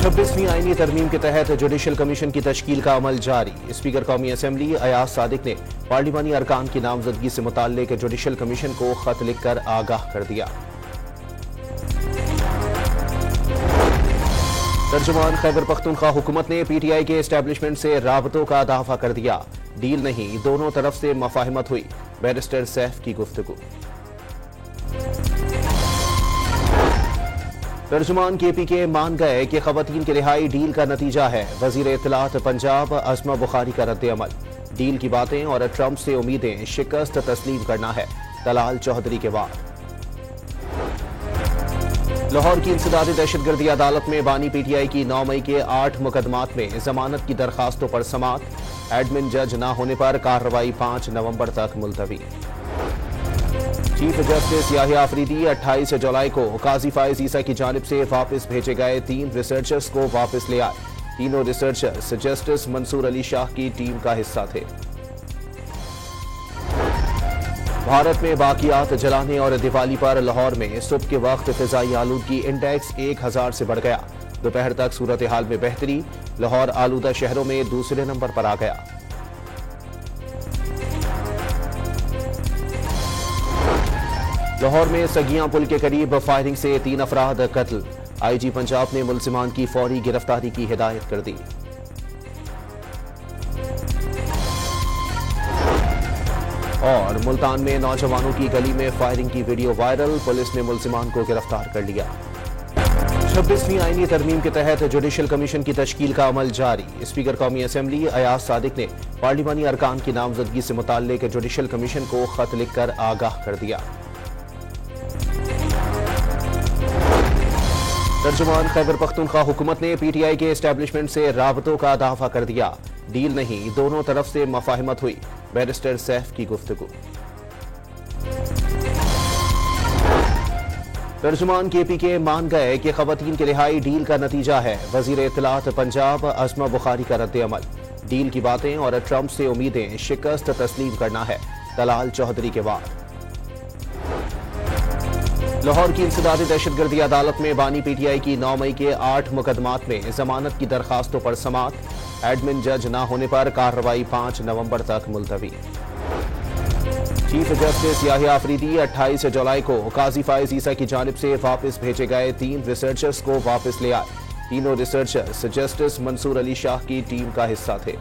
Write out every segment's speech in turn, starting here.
26वीं आईनी तरमीम के तहत जुडिशल कमीशन की तश्कील का अमल जारी। स्पीकर कौमी असम्बली अयाज सादिक ने पार्लिमानी अरकान की नामजदगी से मुताल्लिक जुडिशल कमीशन को खत लिखकर आगाह कर दिया। तर्जुमान खैबर पख्तूनख्वा हुकूमत ने PTI के एस्टेब्लिशमेंट से राबतों का दावा कर दिया। डील नहीं, दोनों तरफ से मफाहिमत हुई। बैरिस्टर सैफ की गुफ्तगू। तर्जुमान KPK मान गए कि खवातीन की रिहाई डील का नतीजा है। वजीर इत्तलात पंजाब अज़मा बुखारी का रद्द अमल। डील की बातें और ट्रंप से उम्मीदें शिकस्त तस्लीम करना है। तलाल चौधरी के वार। लाहौर की इंसदादी दहशतगर्दी अदालत में बानी PTI की 9 मई के 8 मुकदमात में जमानत की दरखास्तों पर समाअत। एडमिन जज न होने पर कार्रवाई 5 नवंबर तक मुलतवी। चीफ जस्टिस याहिया अफरीदी 28 जुलाई को काजी फाइज ईसा की जानिब से वापस भेजे गए 3 रिसर्चर्स को वापस ले आए। तीनों रिसर्चर्स जस्टिस मंसूर अली शाह की टीम का हिस्सा थे। भारत में बाकियात जलाने और दिवाली पर लाहौर में सुबह के वक्त फिजाई आलूदगी इंडेक्स 1000 से बढ़ गया। दोपहर तक सूरत हाल में बेहतरी। लाहौर आलूदा शहरों में दूसरे नंबर पर आ गया। लाहौर में सगियां पुल के करीब फायरिंग से 3 अफराद कत्ल। IG पंजाब ने मुलजिमान की फौरी गिरफ्तारी की हिदायत कर दी। और मुल्तान में नौजवानों की गली में फायरिंग की वीडियो वायरल। पुलिस ने मुलजिमान को गिरफ्तार कर लिया। 26वीं आईनी तरमीम के तहत जुडिशल कमीशन की तश्कील का अमल जारी। स्पीकर कौमी असम्बली अयाज सादिक ने पार्लिमानी अरकान की नामजदगी से मुताल्लिक जुडिशल कमीशन को खत लिखकर आगाह कर दिया। तर्जुमान खैबर पख्तूनख्वा हुकूमत ने PTI के एस्टेब्लिशमेंट से राबतों का दावा कर दिया। डील नहीं, दोनों तरफ से मफाहिमत हुई। बैरिस्टर सैफ की गुफ्तगू। तर्जुमान KPK मान गए कि खवातीन की रिहाई डील का नतीजा है। वजीर इत्तलात पंजाब अज़मा बुखारी का रद्द अमल। डील की बातें और ट्रंप से उम्मीदें शिकस्त तस्लीम करना है। तलाल चौधरी के वार। लाहौर की इंसदादी दहशतगर्दी अदालत में बानी PTI की 9 मई के 8 मुकदमात में जमानत की दरखास्तों पर समाअत। एडमिन जज न होने पर कार्रवाई 5 नवंबर तक मुलतवी। चीफ जस्टिस याहिया अफरीदी 28 जुलाई को काजी फाइज ईसा की जानिब से वापस भेजे गए 3 रिसर्चर्स को वापस ले आए। तीनों रिसर्चर्स जस्टिस मंसूर अली शाह की टीम का हिस्सा थे।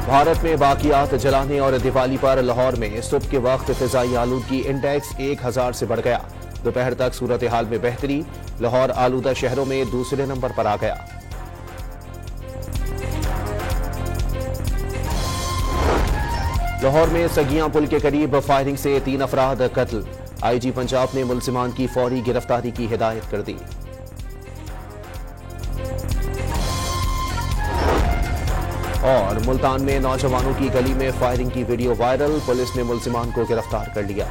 भारत में बाकियात जलाने और दिवाली पर लाहौर में सुबह के वक्त फिजाई आलूदगी इंडेक्स 1000 से बढ़ गया। दोपहर तक सूरत हाल में बेहतरी। लाहौर आलूदा शहरों में दूसरे नंबर पर आ गया। लाहौर में सगियां पुल के करीब फायरिंग से 3 अफराद कत्ल। IG पंजाब ने मुलजिमान की फौरी गिरफ्तारी की हिदायत कर दी। और मुल्तान में नौजवानों की गली में फायरिंग की वीडियो वायरल। पुलिस ने मुलजिमान को गिरफ्तार कर लिया।